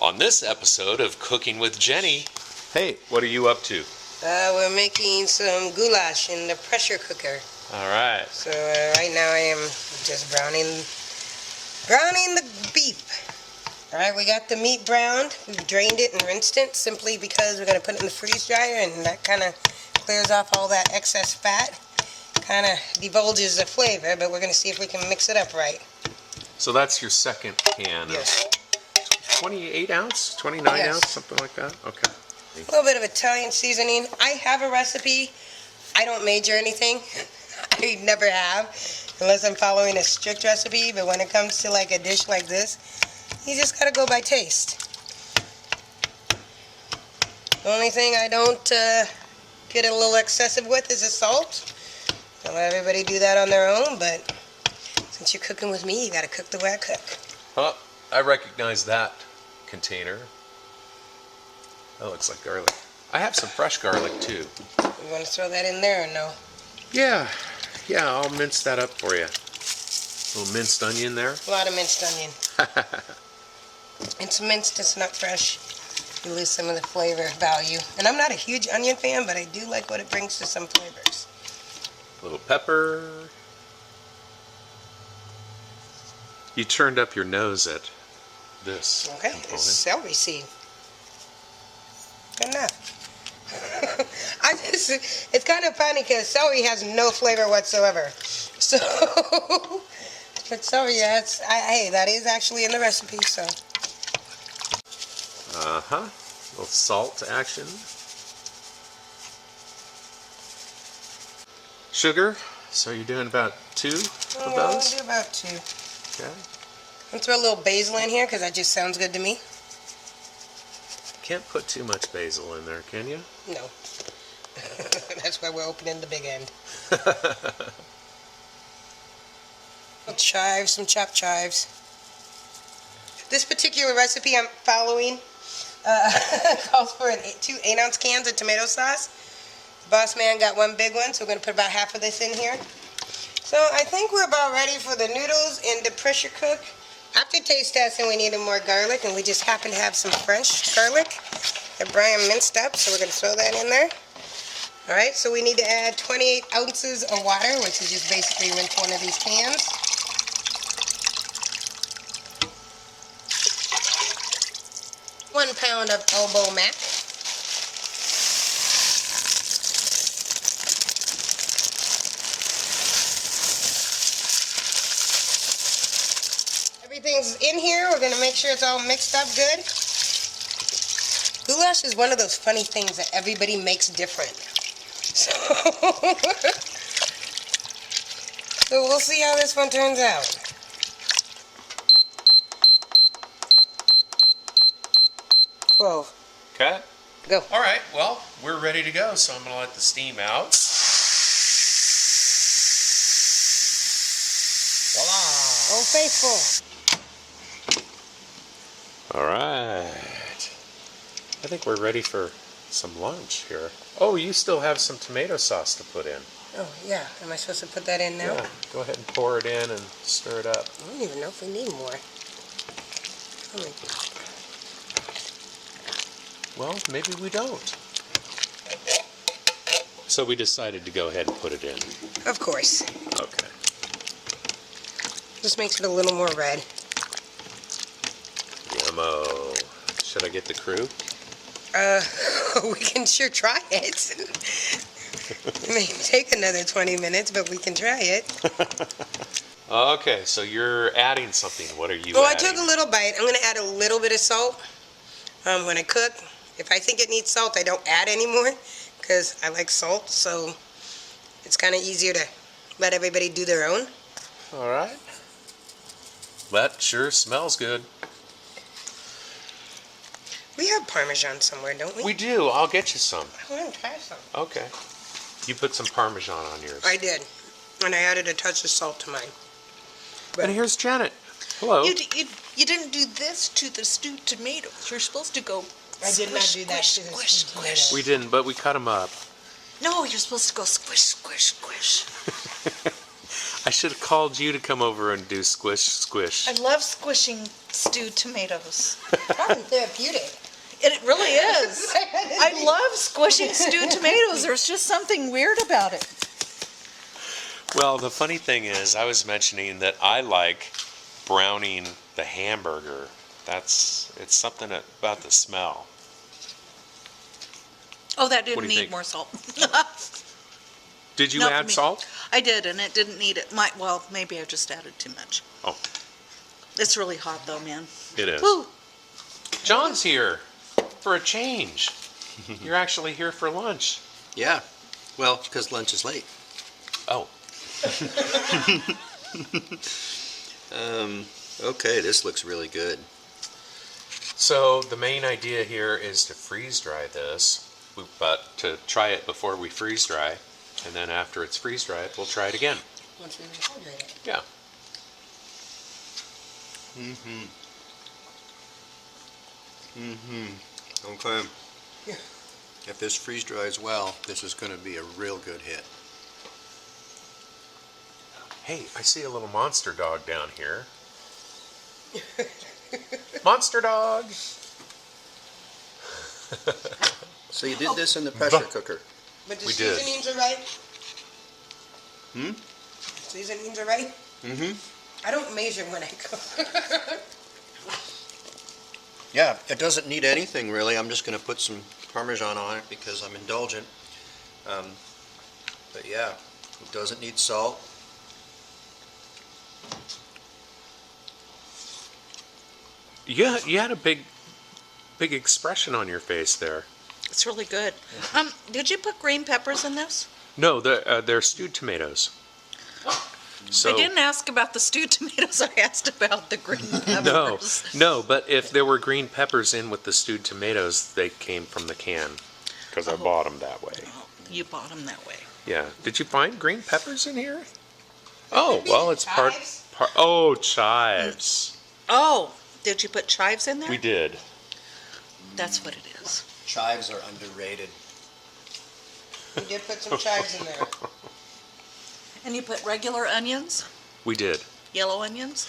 On this episode of Cooking with Jenny, hey, what are you up to? We're making some goulash in the pressure cooker. All right. So right now I am just browning the beef. All right, we got the meat browned. We've drained it and rinsed it simply because we're going to put it in the freeze dryer, and that kind of clears off all that excess fat. Kind of divulges the flavor, but we're going to see if we can mix it up right. So that's your second can Yes. of 28 ounce, 29 Yes. ounce, something like that? Okay. A little bit of Italian seasoning. I have a recipe. I don't major anything. I never have, unless I'm following a strict recipe. But when it comes to like a dish like this, you just gotta go by taste. The only thing I don't get a little excessive with is the salt. I'll let everybody do that on their own, but since you're cooking with me, you gotta cook the way I cook. Oh, I recognize that container. That looks like garlic. I have some fresh garlic too. You want to throw that in there or no? Yeah, I'll mince that up for you. A little minced onion there. A lot of minced onion. It's minced, it's not fresh. You lose some of the flavor value. And I'm not a huge onion fan, but I do like what it brings to some flavors. A little pepper. You turned up your nose at this Okay, component. it's celery seed. Good enough. It's kind of funny because celery has no flavor whatsoever. So, but celery, yeah, hey, that is actually in the recipe, so. A little salt action. Sugar. So you're doing about 2 of I'll those? do about 2. Okay. I'll throw a little basil in here because that just sounds good to me. Can't put too much basil in there, can you? No. That's why we're opening the big end. Chives, some chopped chives. This particular recipe I'm following calls for 2 8-ounce cans of tomato sauce. The boss man got 1 big one, so we're going to put about half of this in here. So I think we're about ready for the noodles in the pressure cook. After taste testing, we needed more garlic, and we just happen to have some fresh garlic that Brian minced up, so we're going to throw that in there. All right, so we need to add 28 ounces of water, which is just basically rinse one of these cans. One pound of elbow mac. Everything's in here. We're going to make sure it's all mixed up good. Goulash is one of those funny things that everybody makes different. So we'll see how this one turns out. Okay. Go. All right, well, we're ready to go, so I'm going to let the steam out. Voila! Oh, faithful. All right. I think we're ready for some lunch here. Oh, you still have some tomato sauce to put in. Oh, yeah. Am I supposed to put that in now? Yeah, go ahead and pour it in and stir it up. I don't even know if we need more. Well, maybe we don't. So we decided to go ahead and put it in. Of course. Okay. Just makes it a little more red. Yummo. Should I get the crew? We can sure try it. It may take another 20 minutes, but we can try it. Okay, so you're adding something. What are you Well, adding? I took a little bite. I'm going to add a little bit of salt when I cook. If I think it needs salt, I don't add any more because I like salt, so it's kind of easier to let everybody do their own. All right. That sure smells good. We have Parmesan somewhere, don't we? We do. I'll get you some. I want to try some. Okay. You put some Parmesan on yours. I did, and I added a touch of salt to mine. And here's Janet. Hello. You didn't do this to the stewed tomatoes. You're supposed to go I did not do that to the squish, stewed squish. We didn't, but we cut them up. No, you're supposed to go squish, squish, squish. I should have called you to come over and do squish, squish. I love squishing stewed tomatoes. Probably therapeutic. It really is. I love squishing stewed tomatoes. There's just something weird about it. Well, the funny thing is, I was mentioning that I like browning the hamburger. It's something about the smell. Oh, that What do didn't you need think? more salt. Did you Not for add me. salt? I did, and it didn't need it. Well, maybe I just added too much. Oh, It's really hot though, man. it is. Woo. John's here for a change. You're actually here for lunch. Yeah, well, because lunch is late. Oh, Okay, this looks really good. so the main idea here is to freeze dry this, but to try it before we freeze dry, and then after it's freeze dried, we'll try it again. Once we rehydrate it. Yeah. Okay. If this freeze dries well, this is going to be a real good hit. Hey, I see a little monster dog down here. Monster dog! So you did this in the pressure cooker. But the We did. seasonings are right? Seasonings are right? I don't measure when I cook. Yeah, it doesn't need anything really. I'm just going to put some Parmesan on it because I'm indulgent. But yeah, it doesn't need salt. Yeah, you had a big expression on your face there. It's really good. Did you put green peppers in this? No, they're stewed tomatoes. So I didn't ask about the stewed tomatoes. I asked about the green peppers. no, but if there were green peppers in with the stewed tomatoes, they came from the can because I bought them that way. Oh, you bought them that way. Yeah. Did you find green peppers in here? Oh, well, it's part. Chives? Oh, chives. Oh, did you put chives in there? We did. That's what it is. Chives are underrated. We did put some chives in there. And you put regular onions? We did. Yellow onions?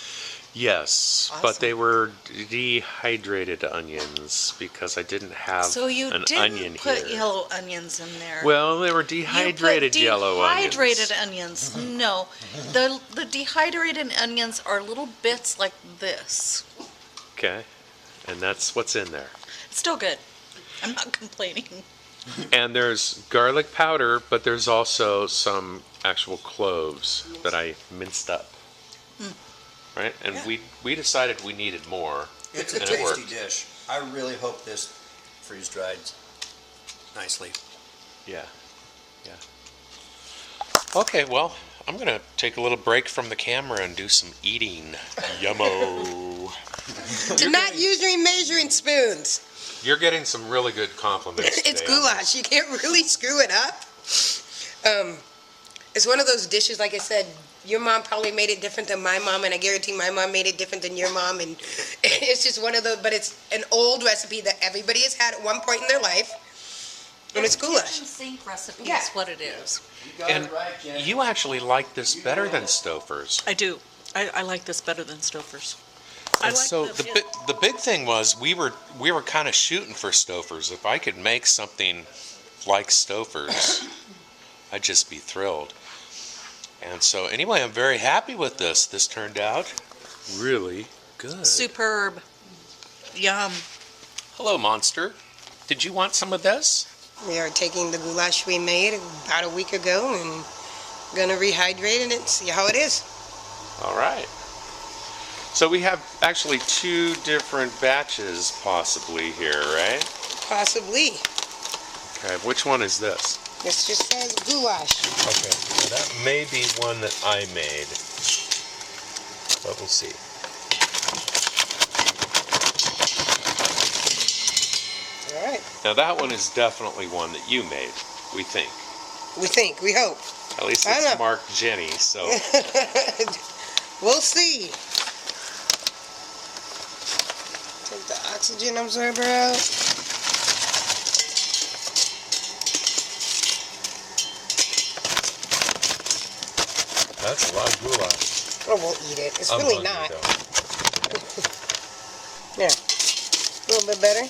Yes, Awesome. but they were dehydrated onions because I didn't have So you an onion didn't put here. yellow onions in there. Well, they were You put dehydrated yellow onions. dehydrated onions. No, the dehydrated onions are little bits like this. Okay, and that's what's in there. It's still good. I'm not complaining. And there's garlic powder, but there's also some actual cloves that I minced up. Right? And we decided we needed more. It's a And it tasty worked. dish. I really hope this freeze dried nicely. Yeah. Yeah. Okay, well, I'm going to take a little break from the camera and do some eating. Yummo. Do not use your measuring spoons. You're getting some really good compliments It's today on goulash. You can't really screw it up. It's one of those dishes, like I said, your mom probably made it different than my mom, and I guarantee my mom made it different than your mom, and it's just one of those, but it's an old recipe that everybody has had at one point in their life, and it's goulash. Kitchen sink recipe Yeah. is what it is. You got And it right, Jen. you actually like this better than Stouffer's. I do. I like this better than Stouffer's. I And like so the big thing was we were kind of shooting for Stouffer's. If I could make something like Stouffer's, I'd just be thrilled. And so anyway, I'm very happy with this. This turned out really good. Superb. Yum. Hello, Monster. Did you want some of this? We are taking the goulash we made about a week ago and gonna rehydrate it and see how it is. All right. So we have actually two different batches possibly here, right? Possibly. Okay, which one is this? This just says goulash. Okay, so that may be one that I made, but we'll see. All right. Now that one is definitely one that you made, we think. We hope. At least I don't it's know. marked Jenny, so. We'll see. Take the oxygen absorber out. That's a lot of goulash. Oh, we'll eat it. It's I'm really hungry, not. though. Yeah, a little bit better.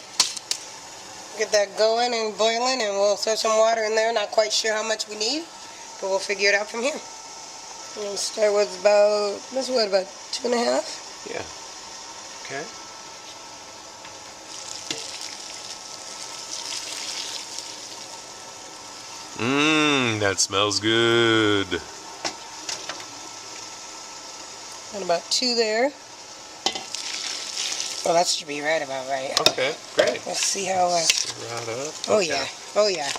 Get that going and boiling, and we'll throw some water in there. Not quite sure how much we need, but we'll figure it out from here. We'll start with about, this is what, about 2.5? Yeah. Okay. That smells good. And about 2 there. Well, that should be right about right. Okay, great. Let's see how, Stir that up. oh Okay. yeah, oh yeah.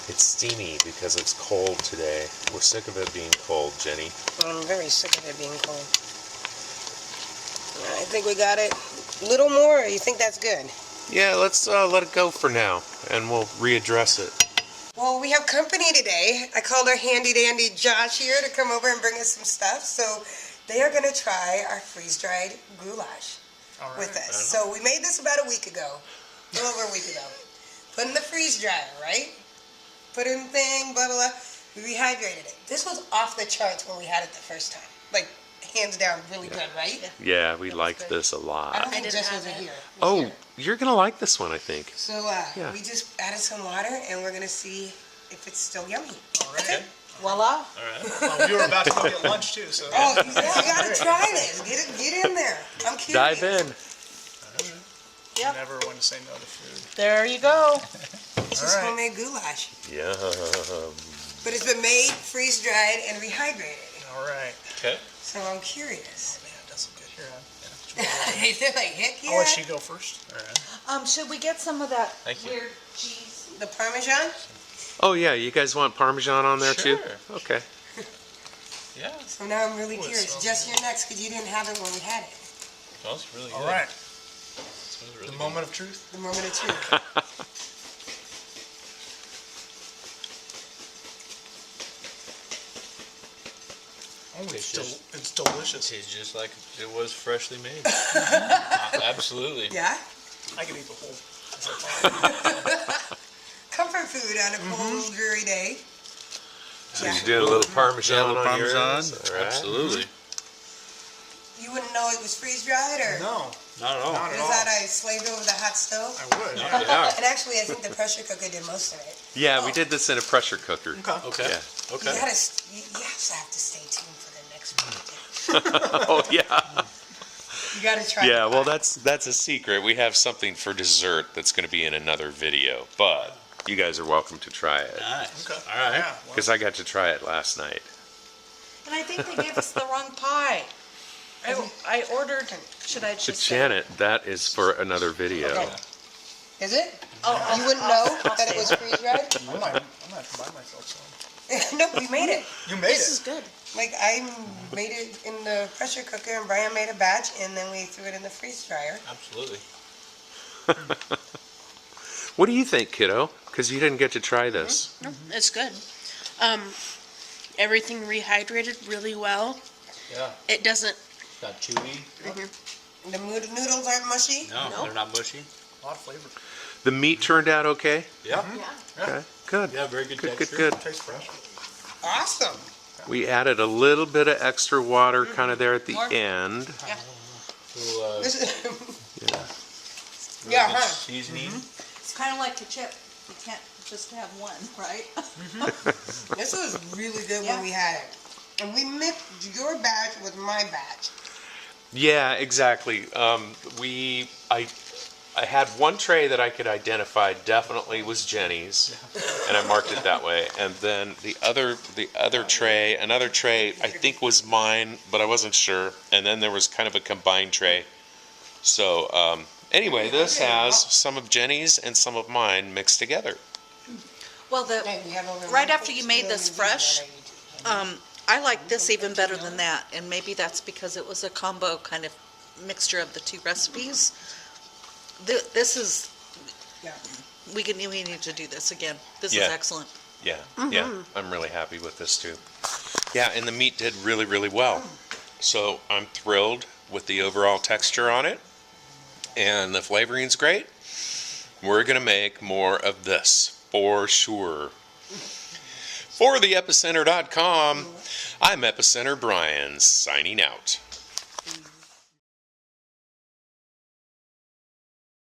It's steamy because it's cold today. We're sick of it being cold, Jenny. I'm very sick of it being cold. I think we got it. A little more, or you think that's good? Yeah, let's let it go for now, and we'll readdress it. Well, we have company today. I called our handy dandy Josh here to come over and bring us some stuff. So they are going to try our freeze-dried goulash with us. So we made this about a week ago, a little over a week ago. Put in the freeze dryer, right? Put in thing, blah, blah, blah. We rehydrated it. This was off the charts when we had it the first time. Like, hands down, really good, right? Yeah, we liked this a I lot. don't think didn't Jess have wasn't it. here. Oh, you're gonna like this one, I think. So Yeah. we just added some water, and we're going to see if it's still yummy. All right. Voila. All right. Well, we were about to go get lunch too, so. Oh, you gotta try this. Get in there. I'm curious. Dive in. Yep. Never want to say no to food. There you go. This is All right. homemade goulash, Yum. but it's been made, freeze dried, and rehydrated. All right. Okay. So I'm curious. Man, it does look good here. Yeah. They're like, heck yeah. I'll let you go first. All right. Should we get some of that Thank you. weird cheese? The Parmesan? Oh yeah, you guys want Parmesan on there too? Sure. Okay. Yeah. So now I'm really Ooh, it curious. smells Jess, you're next because you didn't have it when we had it. Smells really good. All right. Smells really The good. moment of truth. The moment of truth. Oh, It's just- it's delicious. Tastes just like it was freshly made. Absolutely. Yeah? I could eat the whole. Comfort food on a cold, dreary day. So Yeah. you did a little Parmesan little on yours? Parmesan. All right. Absolutely. You wouldn't know it was freeze dried, or No, Not at all. not at is all. that I slaved over the hot stove? I would. Yeah. Yeah. And actually, I think the pressure cooker did most of it. Yeah, we did this in a pressure cooker. Okay. Okay. Yeah. Okay. You also have to stay tuned for the next one. Oh yeah. You gotta try. Yeah, it. well that's a secret. We have something for dessert that's going to be in another video, but you guys are welcome to try it Nice. Okay. All right. Yeah. Well, because I got to try it last night. And I think they gave us the wrong pie. I ordered, should I But just say? Janet, that is for another video. Okay. Is it? Oh, You wouldn't know that it was freeze dried? I might have to buy myself some. No, we made it. You made This it. is good. Like, I made it in the pressure cooker, and Brian made a batch, and then we threw it in the freeze dryer. Absolutely. What do you think, kiddo? Because you didn't get to try this. It's good. Everything rehydrated really well. Yeah. It doesn't. Not chewy. The noodles aren't mushy. No, Nope. they're not mushy. A lot of flavor. The meat turned out okay. Yeah. Okay, good. Yeah, very good Good, good, texture. good. Tastes fresh. Awesome. We added a little bit of extra water kind of there at the More? end. Little, This is, really yeah, good huh? seasoning. It's kind of like a chip. You can't just have one, right? This was really good Yeah. when we had it. And we mixed your batch with my batch. Yeah, exactly. I had one tray that I could identify definitely was Jenny's, and I marked it that way. And then the other tray, another tray I think was mine, but I wasn't sure. And then there was kind of a combined tray. So anyway, this has some of Jenny's and some of mine mixed together. Well, Hey, we have over right after 1.2 you made this million fresh, views on our YouTube. I like this even better than that, and maybe that's because it was a combo kind of mixture of the two recipes. This is, Yeah. we need to do this again. This is Yeah. excellent. Yeah, yeah, I'm really happy with this too. Yeah, and the meat did really, really well. So I'm thrilled with the overall texture on it. and the flavoring's great, we're going to make more of this for sure. For the epicenter.com, I'm Epicenter Brian, signing out.